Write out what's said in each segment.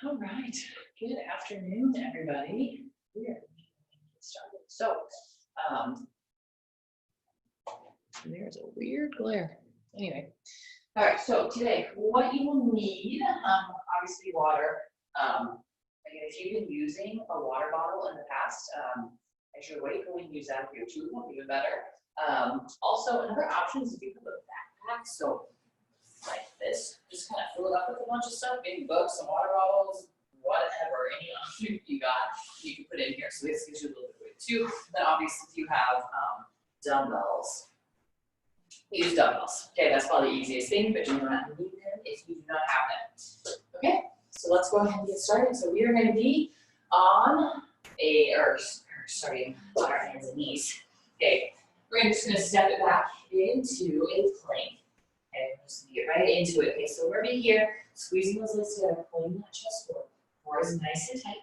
All right, good afternoon, everybody. We are getting started. So, there's a weird glare. Anyway, all right, so today, what you will need, obviously water. Again, if you've been using a water bottle in the past, as your weight, go and use that here too, will be even better. Also, another option is if you have a backpack, so like this, just kind of fill it up with a bunch of stuff, maybe books, some water bottles, whatever, any option you got, you can put in here. So this gives you a little bit of weight too. Then obviously if you have dumbbells, use dumbbells. Okay, that's probably the easiest thing, but you do not need them if you do not have them. Okay, so let's go ahead and get started. So we are going to be on starting on our hands and knees. Okay, we're just going to step it back into a plank. Okay, just get right into it. Okay, so we're gonna be here, squeezing those legs together, pulling that chest forward. Core is nice and tight.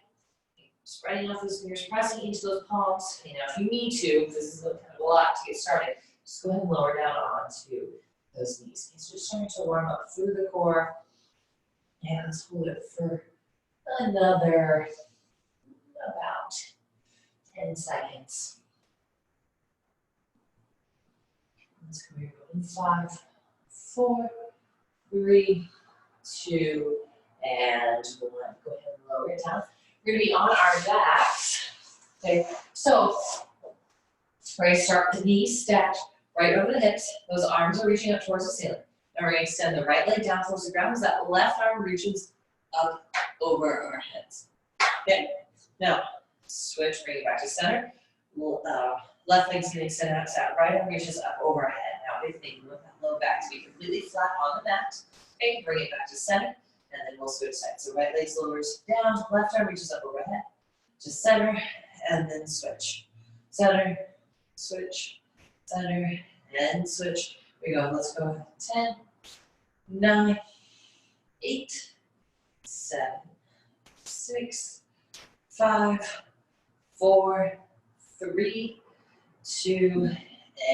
Okay, spreading out those fingers, pressing into those palms. Okay, now if you need to, this is kind of a lot to get started, just go ahead and lower down onto those knees. Okay, so just starting to warm up through the core. And let's hold it for another about 10 seconds. Let's go here, go in 5, 4, 3, 2, and 1. Go ahead and lower it down. We're going to be on our backs. Okay, so we're going to start with the knees stacked right over the hips. Those arms are reaching up towards the ceiling. Now we're going to extend the right leg down towards the ground as that left arm reaches up over our heads. Okay, now switch, bring it back to center. Left leg's going to extend out, so that right arm reaches up over our head. Now if they move that low back to be completely flat on the mat. Okay, bring it back to center, and then we'll switch sides. So right leg lowers down, left arm reaches up overhead, to center, and then switch. Center, switch, center, and switch. Here we go, let's go. 10, 9, 8, 7, 6, 5, 4, 3, 2,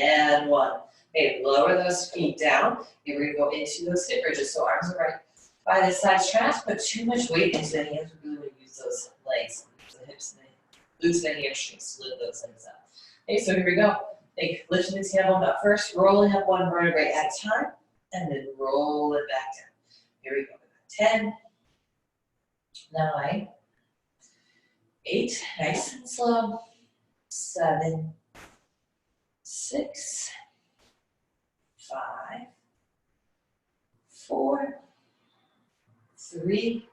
and 1. Okay, lower those feet down. Okay, we're going to go into those hip bridges. So arms are right by the sides. Try not to put too much weight into the hands. We really want to use those legs, the hips, and the glutes and the hamstrings. Lift those legs up. Okay, so here we go. Okay, lifting the tailbone up first, rolling up one vertebrae at a time, and then roll it back down. Here we go. 10, 9, 8, nice and slow. 7, 6, 5, 4, 3,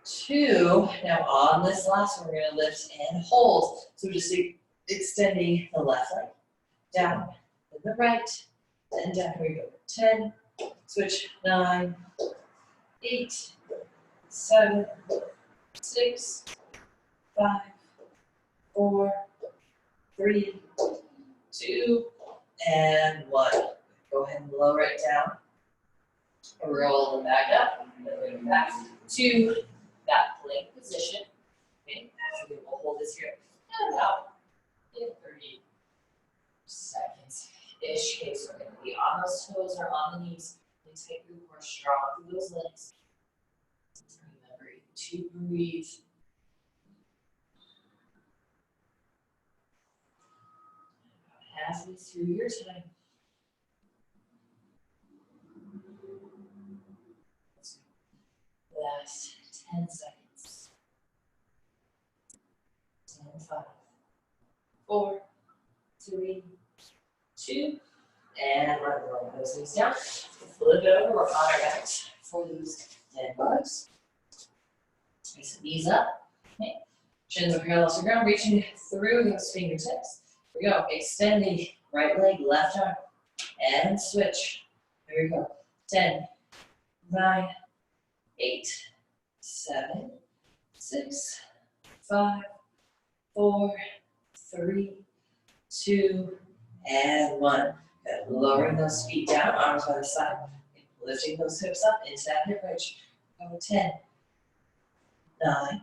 2. Now on this last one, we're going to lift and hold. So just extending the left leg down, then the right, and down. Here we go. 10, switch. 9, 8, 7, 6, 5, 4, 3, 2, and 1. Go ahead and lower it down. Roll them back up. Then we're going back to that plank position. Okay, so we'll hold this here about 30 seconds-ish. Okay, so we're going to be on those toes or on the knees. And take the core strong through those legs. Remember to breathe. Halfway through your time. Last 10 seconds. 10, 5, 4, 3, 2, and we're going those knees down. Flip it over, we're on our backs for these dead bugs. Place the knees up. Okay. Shins are parallel to the ground, reaching through those fingertips. Here we go. Extend the right leg, left arm, and switch. Here we go. 10, 9, 8, 7, 6, 5, 4, 3, 2, and 1. Good. Lowering those feet down, arms by the side. Lifting those hips up into that hip bridge. Go 10, 9,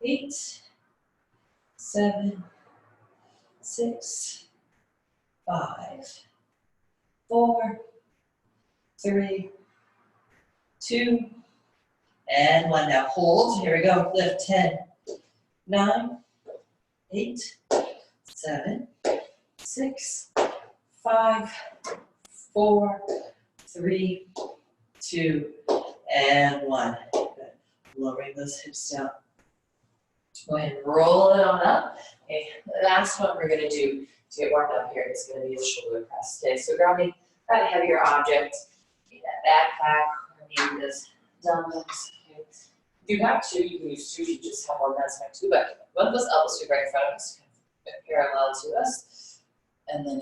8, 7, 6, 5, 4, 3, 2, and 1. Now hold. Here we go. Lift. 10, 9, 8, 7, 6, 5, 4, 3, 2, and 1. Good. Lowering those hips down. Go ahead and roll it on up. Okay, the last one we're going to do to get warmed up here is going to be the shoulder press. Okay, so grabbing that heavier object, that backpack, or maybe this dumbbells. Okay. If you have two, you can use two. You just have one that's fine too. But one of those elbows to be right in front of us, parallel to us, and then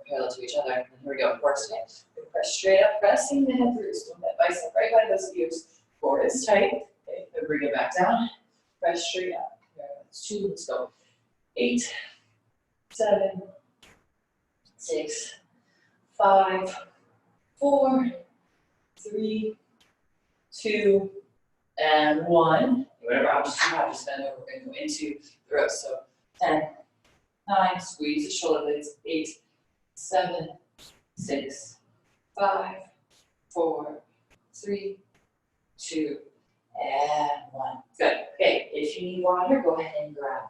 parallel to each other. And here we go. Work today. We press straight up, pressing the head through. So that bicep right by those ears. Core is tight. Okay, then bring it back down. Press straight up. That's 2. Let's go. 8, 7, 6, 5, 4, 3, 2, and 1. Whatever object you have, just bend over and go into the row. So 10, 9, squeeze the shoulder blades. 8, 7, 6, 5, 4, 3, 2, and 1. Good. Okay, if you need water, go ahead and grab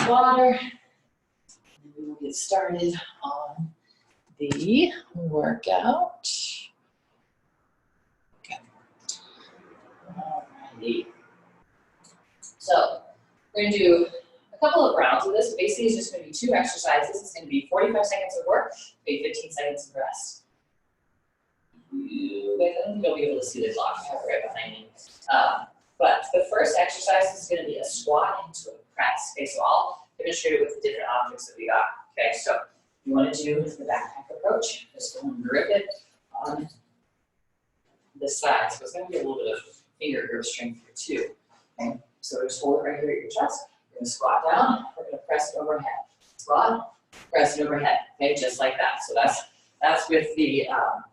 water. And we will get started on the workout. Okay. Alrighty. So we're going to do a couple of rounds of this. Basically, it's just going to be 2 exercises. It's going to be 45 seconds of work, maybe 15 seconds of rest. I don't think you'll be able to see the clock. I have it right behind me. But the first exercise is going to be a squat into a press. Okay, so I'll demonstrate it with the different objects that we got. Okay, so you want to do the backpack approach. Just go and grip it on the side. So it's going to be a little bit of finger grip strength here too. Okay, so just hold it right here at your chest. We're going to squat down. We're going to press it overhead. Squat, press it overhead. Okay, just like that. So that's with the backpack.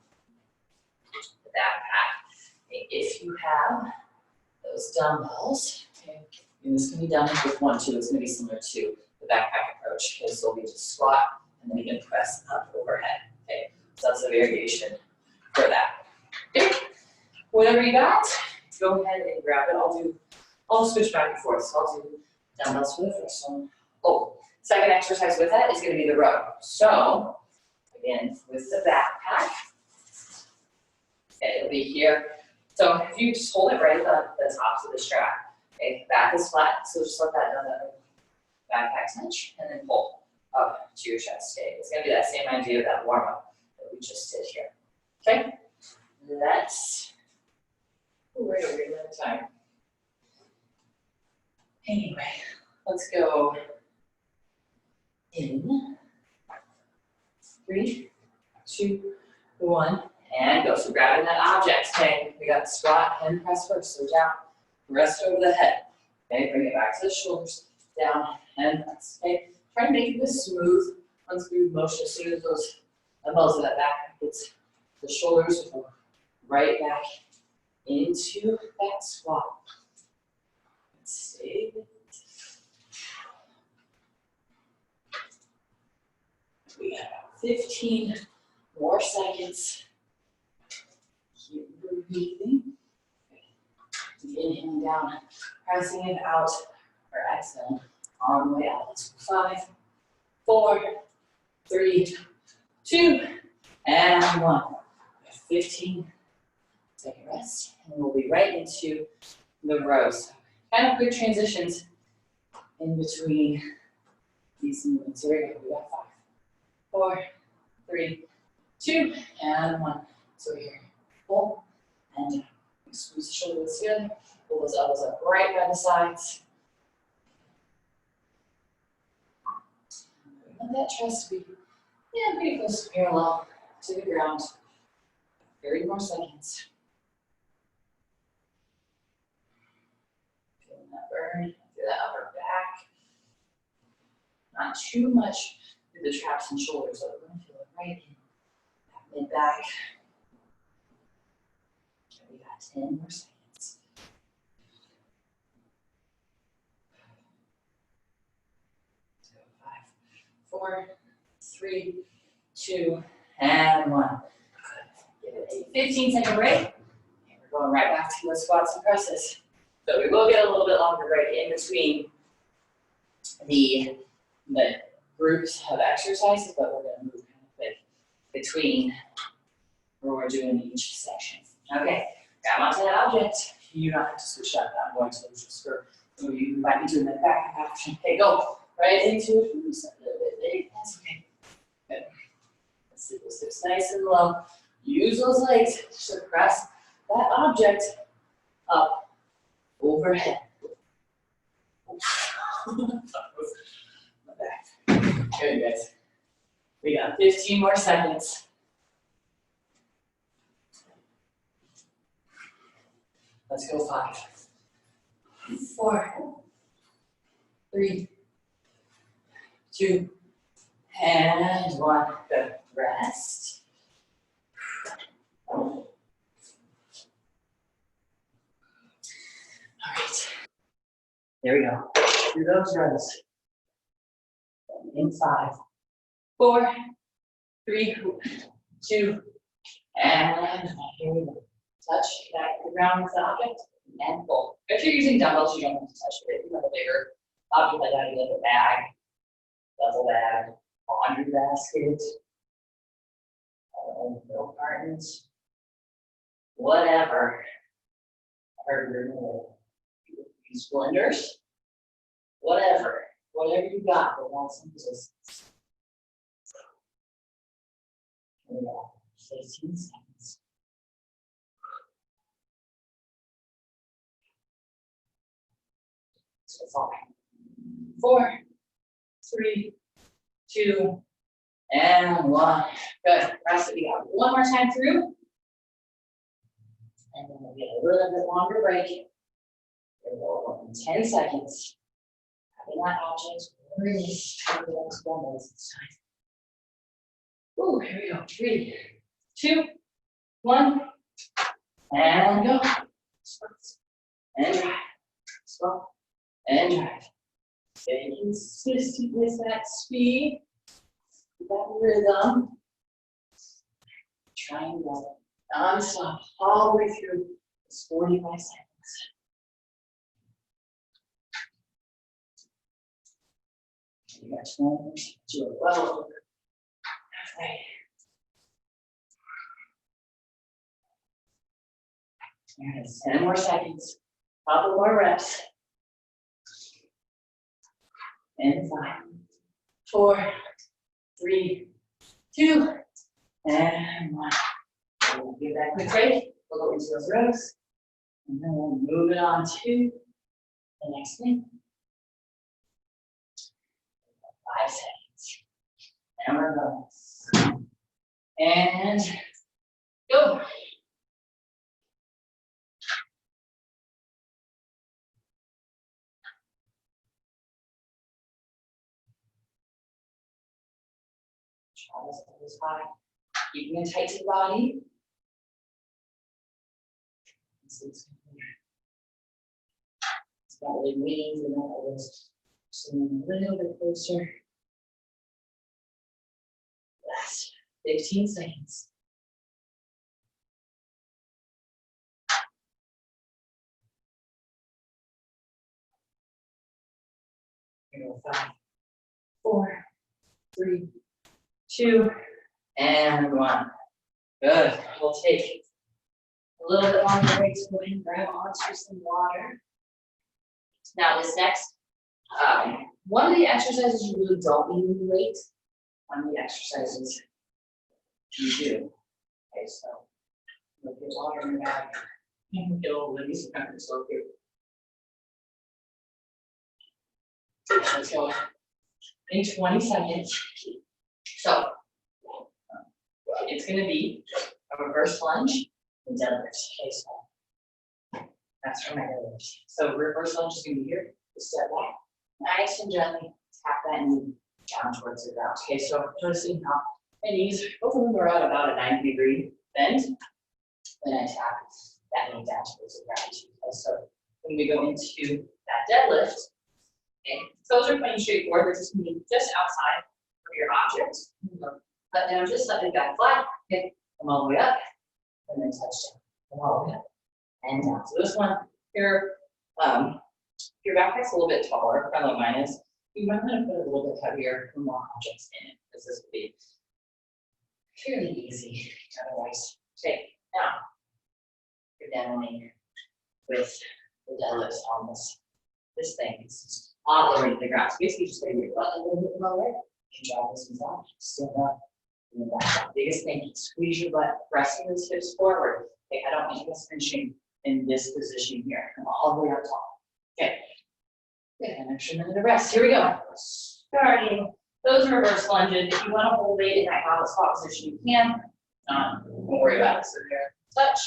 Okay, if you have those dumbbells, okay, and this can be done with 1, 2. It's going to be similar to the backpack approach. Okay, so we just squat and then you can press up overhead. Okay, so that's a variation for that. Okay, whatever you got, go ahead and grab it. I'll switch back and forth. So I'll do dumbbells for the first one. Oh, second exercise with that is going to be the row. So again, with the backpack, okay, it'll be here. So if you just hold it right at the tops of the strap, okay, back is flat, so just let that backpack touch, and then pull up to your chest. Okay, it's gonna be that same idea of that warm up that we just did here. Okay, let's. Right over here another time. Anyway, let's go in 3, 2, 1. And go. So grabbing that object. Okay, we got the squat and press first. So down, rest over the head. Okay, bring it back to the shoulders. Down and press. Okay, try to make this smooth, unsmooth motion. As soon as those elbows of that back gets the shoulders go right back into that squat. Stay. We got about 15 more seconds. Keep breathing. Inhaling down, pressing it out, or exhale on the way out. 5, 4, 3, 2, and 1. 15 second rest, and we'll be right into the rows. Kind of good transitions in between these movements. Here we go. We got 5, 4, 3, 2, and 1. So here, pull and down. Squeeze the shoulders together. Pull those elbows up right by the sides. And that chest be pretty close to parallel to the ground. 30 more seconds. Feeling that burn through the upper back. Not too much through the traps and shoulders, so we're going to feel it right in that mid-back. We got 10 more seconds. 5, 4, 3, 2, and 1. Give it a 15-second break. And Going right back to the squats and presses. So we will get a little bit longer break in between the groups of exercises, but we're going to move kind of quick between where we're doing each section. Okay, grab onto that object. You don't have to switch up. I'm going to just for you might be doing that back option. Okay, go right into it. Ooh, start a little bit big. That's okay. Good. Let's see those hips nice and low. Use those legs to press that object up overhead. Good, guys. We got 15 more seconds. Let's go 5, 4, 3, 2, and 1. Good. Rest. All right. There we go. Do those runs. In 5, 4, 3, 2, and here we go. Touch back to the ground with the object and pull. If you're using dumbbells, you don't have to touch it. If you have a bigger object like that, you have a bag, double bag, laundry basket, milk cartons, whatever. Or use blenders, whatever you got, but want some resistance. Here we go. 15 seconds. So 5, 4, 3, 2, and 1. Good. Rest it. We got one more time through. And then we'll get a little bit longer break. Here we go. 10 seconds. Having that object really into those dumbbells this time. Ooh, here we go. 3, 2, 1, and go. Squat and drive. Squat and drive. Stay consistent with that speed, that rhythm. Try and go non-stop all the way through this 45 seconds. You got 20, you're well over halfway. There it is. 10 more seconds. Couple more reps. And 5, 4, 3, 2, and 1. We'll give that a quick break. We'll go into those rows. And then we'll move it on to the next thing. 5 seconds. And we're going. And go. Shoulders high. Keeping it tight to the body. It's got really wings and that was zoom a little bit closer. Last 15 seconds. Here we go. 5, 4, 3, 2, and 1. Good. We'll take a little bit longer break to go ahead and grab onto some water. Now this next, one of the exercises you really don't need any weight. One of the exercises you do. Okay, so we'll get water in your bag. And we'll get a little Libby circumference slope here. Let's go in 20 seconds. So it's going to be a reverse lunge and deadlift. Okay, so that's for my deadlift. So reverse lunge is going to be here. Just step back, nice and gently tap that knee down towards the ground. Okay, so noticing how my knees, both of them are at about a 90-degree bend when I tap that knee down towards the ground. Okay, so when we go into that deadlift, okay, those are pretty straightforward. They're just going to be just outside of your object. Let down just slightly back flat. Okay, come all the way up, and then touch down. Come all the way up, and down. So this one here, your backpack's a little bit taller, probably mine is. You might want to put a little bit heavier or more objects in it, because this will be fairly easy otherwise. Okay, now you're demoing with the deadlifts on this thing. It's just all the way to the ground. So basically just put your butt a little bit lower. You can draw this one down, stand up, and then back up. Biggest thing, squeeze your butt, pressing those hips forward. Okay, I don't need us finishing in this position here. Come all the way up top. Okay. Good, an extra minute of rest. Here we go. Starting those reverse lunges. If you want to hold weight in that goblet squat position, you can. Don't worry about it. So there, touch,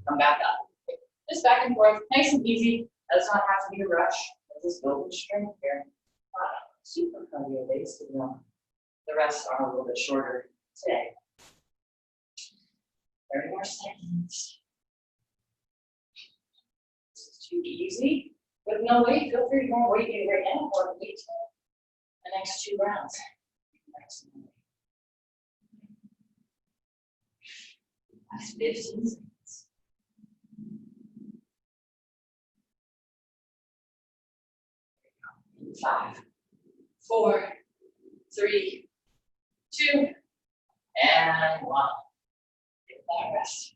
come back up. Okay. Just back and forth, nice and easy. Does not have to be a rush. Just building strength here. Super cardio based. The rest are a little bit shorter today. 30 more seconds. This is too easy. With no weight, feel free to go weight in right now or wait till the next 2 rounds. That's 15 seconds. 5, 4, 3, 2, and 1. Take that rest.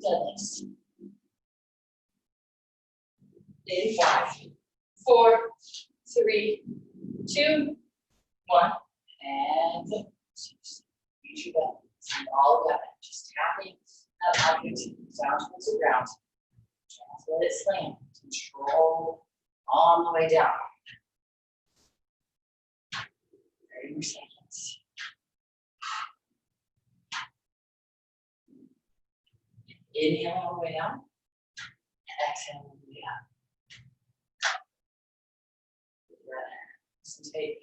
Deadlifts. In 5, 4, 3, 2, 1, and reach your belly. All of that, just tapping that object down towards the ground. Just let it slam. Control on the way down. 30 more seconds. Inhale all the way down. Exhale all the way up. Just take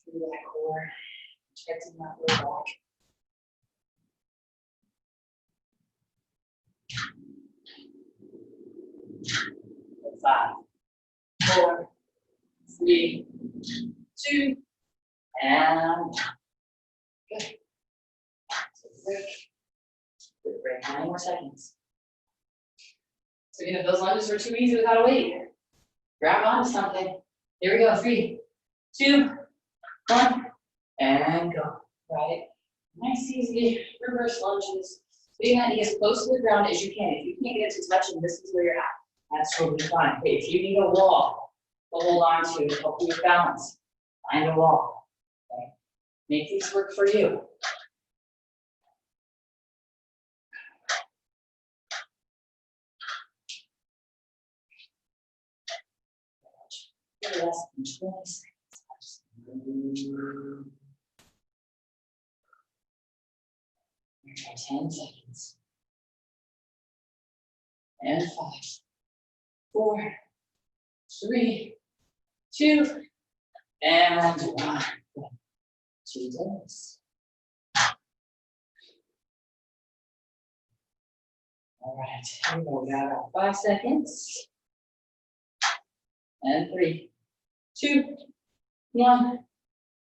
through that core, protecting that lower back. Five, 4, 3, 2, and good. So break. Good break. 9 more seconds. So again, if those lunges were too easy without a weight, grab onto something. Here we go. 3, 2, 1, and go. Right. Nice, easy reverse lunges. Leaving that knee as close to the ground as you can. If you can't get to touching, this is where you're at. That's totally fine. Okay, if you need a wall to hold on to help you with balance, find a wall. Okay? Make these work for you. Less than 20 seconds. 10 seconds. And 5, 4, 3, 2, and 1. 2 days. All right, here we go. We got about 5 seconds. And 3, 2, 1,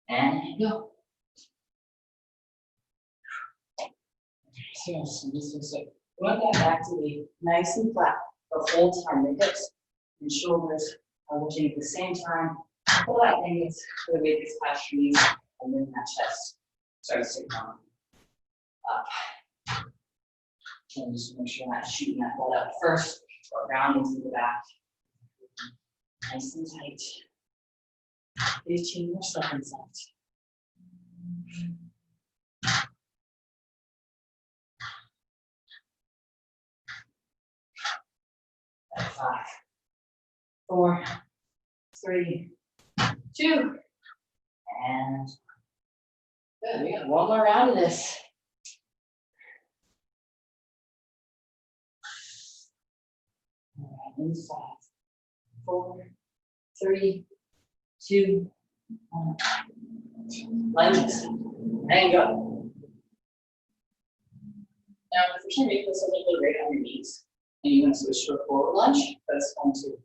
and go. So we want that back to be nice and flat the whole time. The hips and shoulders are lifting at the same time. Pull that thing to the weight gets past your knees, and then that chest starts to come up. And just make sure you're not shooting that butt up first, or round into the back. Nice and tight. 15 more seconds left. 5, 4, 3, 2, and good. We got one more round of this. All right, in 5, 4, 3, 2, 1. Lunges. And go. Now, if for some reason put something right on your knees, and you want to switch to a forward lunge, that's fine too.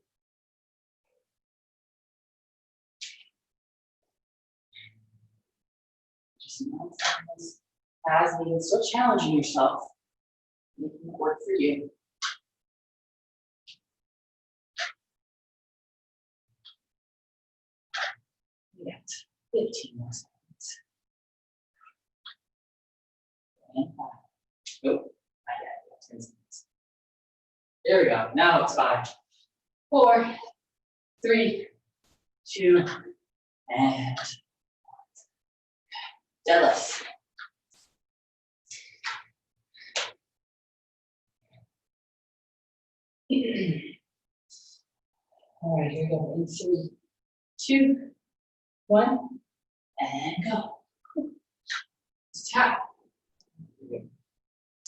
Just 9 seconds. as being still challenging yourself, making it work for you. We got 15 more seconds. And 5. Nope, not yet. 10 seconds. There we go. Now it's 5, 4, 3, 2, and deadlifts. All right, here we go. In 3, 2, 1, and go. Tap.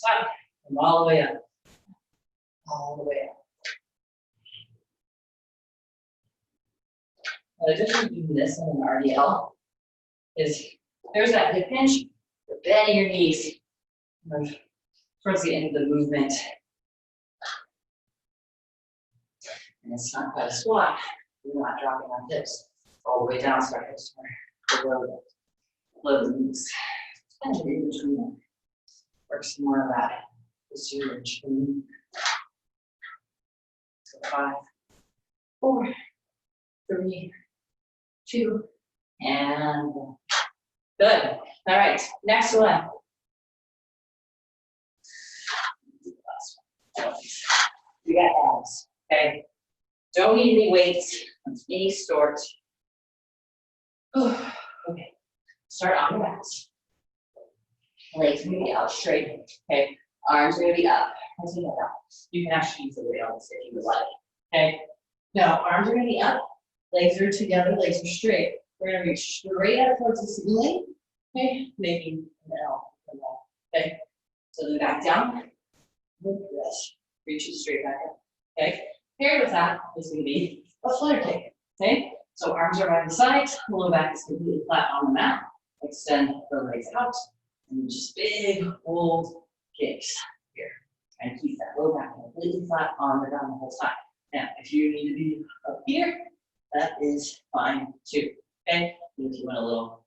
Tap. Come all the way up. All the way up. Now, the difference between this and an RDL is there's that hip hinge, but bending your knees towards the end of the movement. And it's not quite a squat. We're not dropping our hips all the way down, so our hips are below the knees. And in between them. Work some more of that. Just do your chin. So 5, 4, 3, 2, and 1. Good. All right, next one. We got abs. Okay. Don't need any weights, any sort. Okay. Start on your abs. Legs are going to be out straight. Okay. Arms are going to be up. You can actually use the weight on this if you would like. Okay. Now, arms are going to be up. Legs are together. Legs are straight. We're going to reach straight up towards the ceiling. Okay. Making an L. Okay. So then back down. This. Reach it straight back up. Okay. Paired with that is going to be a flutter kick. Okay. So arms are by the sides. Low back is completely flat on the mat. Extend the legs out. And just big, bold kicks here. And keep that low back completely flat on the ground the whole time. Now, if you need to be up here, that is fine too. Okay? If you want a little,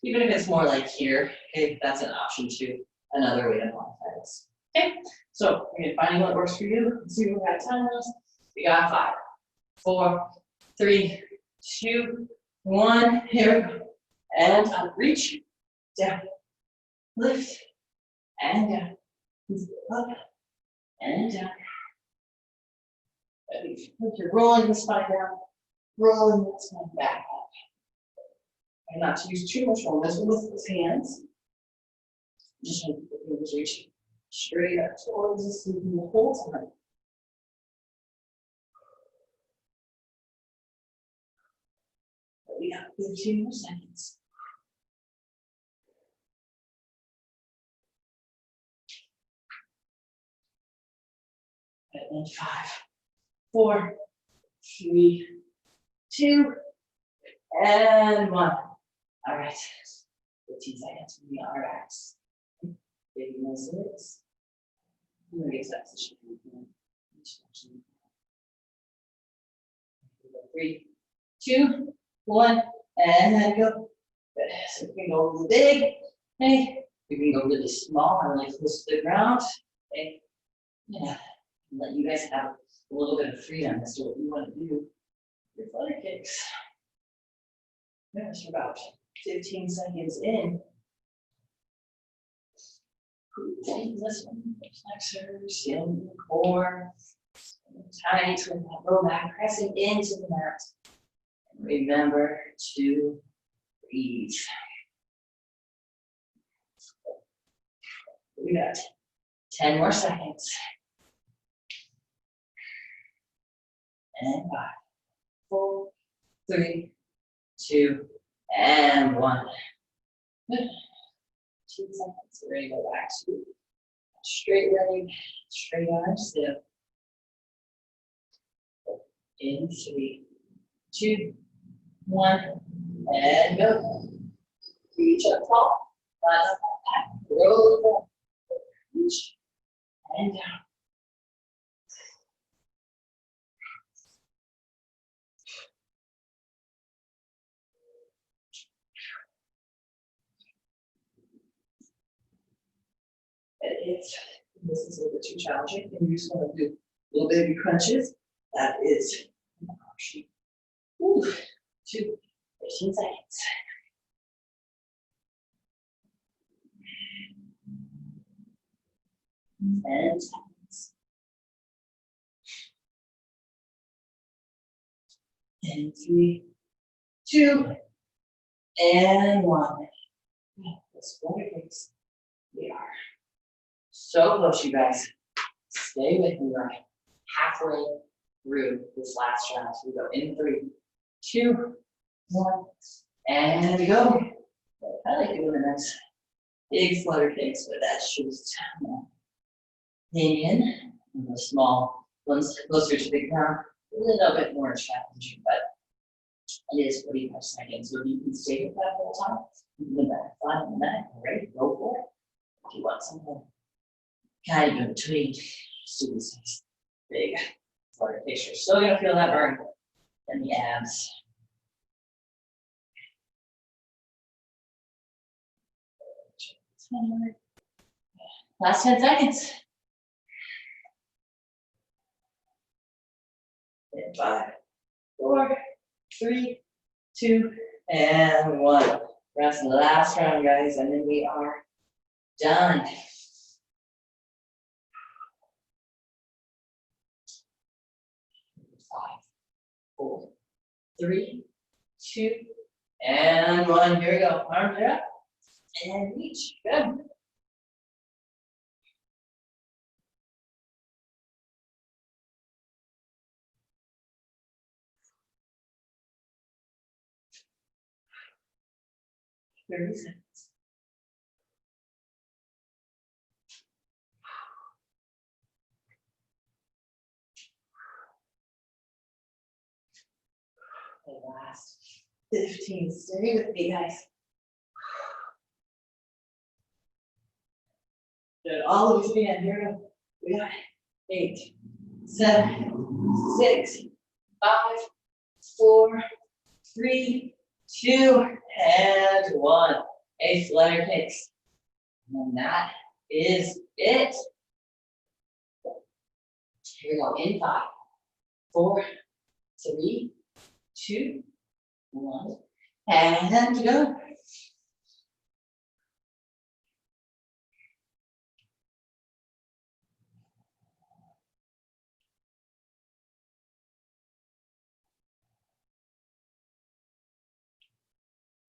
even if it's more like here, okay, that's an option too. Another way to modify this. Okay? So, we're finding what works for you. Let's see what we got time on. We got 5, 4, 3, 2, 1. Here we go. And up, reach, down. Lift, and down, up, and down. If you're rolling the spine down, rolling the spine back up. And not to use too much momentum with those hands. Just want to keep the fingers reaching straight up towards the ceiling the whole time. But we got 15 more seconds. And 5, 4, 3, 2, and 1. All right. 15 seconds. We are at big muscles. I'm going to get to that position. 3, 2, 1, and go. Good. So we can go really big. Okay. We can go really small and really close to the ground. Okay. Yeah. Let you guys have a little bit of freedom as to what you want to do with your flutter kicks. There's about 15 seconds in. This one, flexors, feeling the core, tight with that low back, pressing into the mat. And remember to breathe. We got 10 more seconds. And 5, 4, 3, 2, and 1. Good. 2 seconds. We're ready to go back to straight leg, straight arms. Sit. In 3, 2, 1, and go. Reach up tall. Flat up back. Roll up. Reach and down. This is a little bit too challenging, and you just want to do little baby crunches. That is an option. Ooh, 15 seconds. And seconds. And 3, 2, and 1. Let's go, guys. We are so close, you guys. Stay with me, right? Halfway through this last round. So we go in 3, 2, 1, and we go. I like doing the next big flutter kicks, but that's just in the small ones closer to the ground. A little bit more challenging, but it is 45 seconds. So if you can stay with that whole time, you can back 5 minutes. Ready? Go for it. If you want something kind of in between, just do these big flutter kicks. You're still gonna feel that burn in the abs. Last 10 seconds. And 5, 4, 3, 2, and 1. Rest of the last round, guys, and then we are done. 5, 4, 3, 2, and 1. Here we go. Arms are up and reach. Good. Very good. The last 15. Stay with me, guys. Good. All of us again. Here we go. We got 8, 7, 6, 5, 4, 3, 2, and 1. A flutter kicks. And that is it. Here we go. In 5, 4, 3, 2, 1. And go.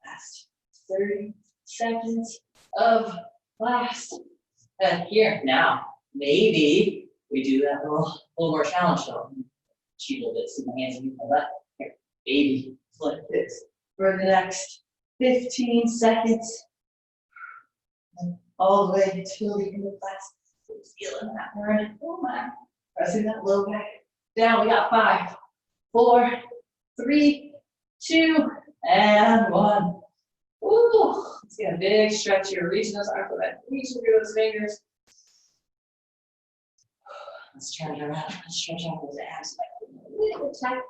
Last 30 seconds of class. And here, now, maybe we do that a little more challenge though. Cheat a little bit, see my hands and my butt. Here, baby flip this for the next 15 seconds. And all the way until the end of class. Feeling that burn. Oh my. Pressing that low back down. We got 5, 4, 3, 2, and 1. Ooh, let's get a big stretch here. Reaching those arms back, reaching through those fingers. Let's turn it around. Let's stretch out those abs like a little bit tight.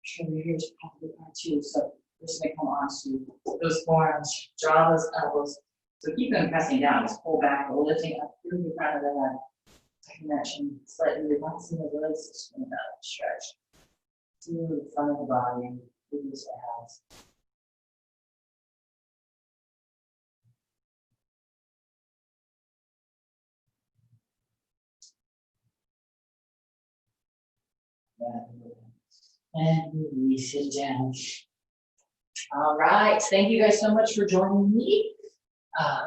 Sure, we're here to probably part 2. So we're just gonna come on to those forearms, draw those elbows. So keep them pressing down. Just pull back, lifting up through the front of the head. Tucking that chin, slightly relaxing the legs, just going that stretch. Through the front of the body, through those abs. And release it down. All right. Thank you guys so much for joining me.